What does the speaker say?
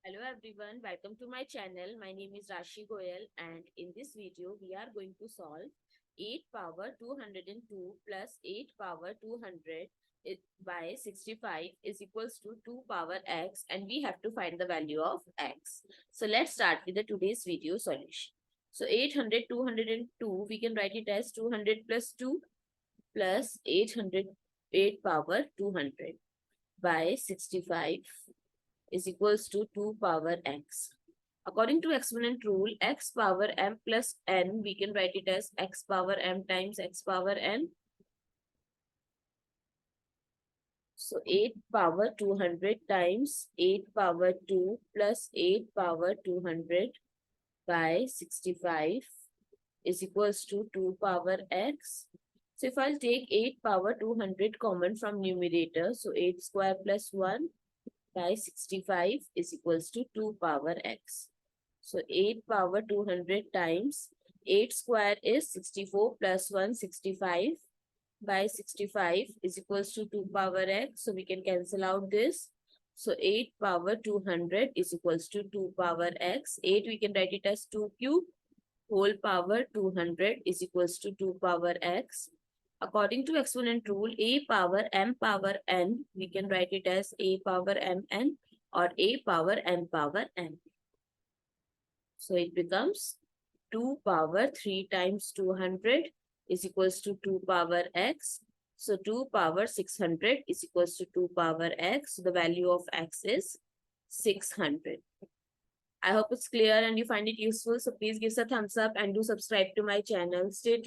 Hello everyone, welcome to my channel. My name is Rashi Goel and in this video we are going to solve 8 power 202 plus 8 power 200 by 65 is equals to 2 power x and we have to find the value of x. So let's start with the today's video solution. So 800 202 we can write it as 200 plus 2 plus 8 power 200 by 65 is equals to 2 power x. According to exponent rule, x power m plus n, we can write it as x power m times x power n. So 8 power 200 times 8 power 2 plus 8 power 200 by 65 is equals to 2 power x. So if I'll take 8 power 200 common from numerator, so 8 square plus 1 by 65 is equals to 2 power x. So 8 power 200 times 8 square is 64 plus 1 65 by 65 is equals to 2 power x. So we can cancel out this. So 8 power 200 is equals to 2 power x. 8 we can write it as 2 cube whole power 200 is equals to 2 power x. According to exponent rule, a power m power n, we can write it as a power mn or a power n power n. So it becomes 2 power 3 times 200 is equals to 2 power x. So 2 power 600 is equals to 2 power x. So the value of x is 600. I hope it's clear and you find it useful. So please give us a thumbs up and do subscribe to my channel. Stay tuned.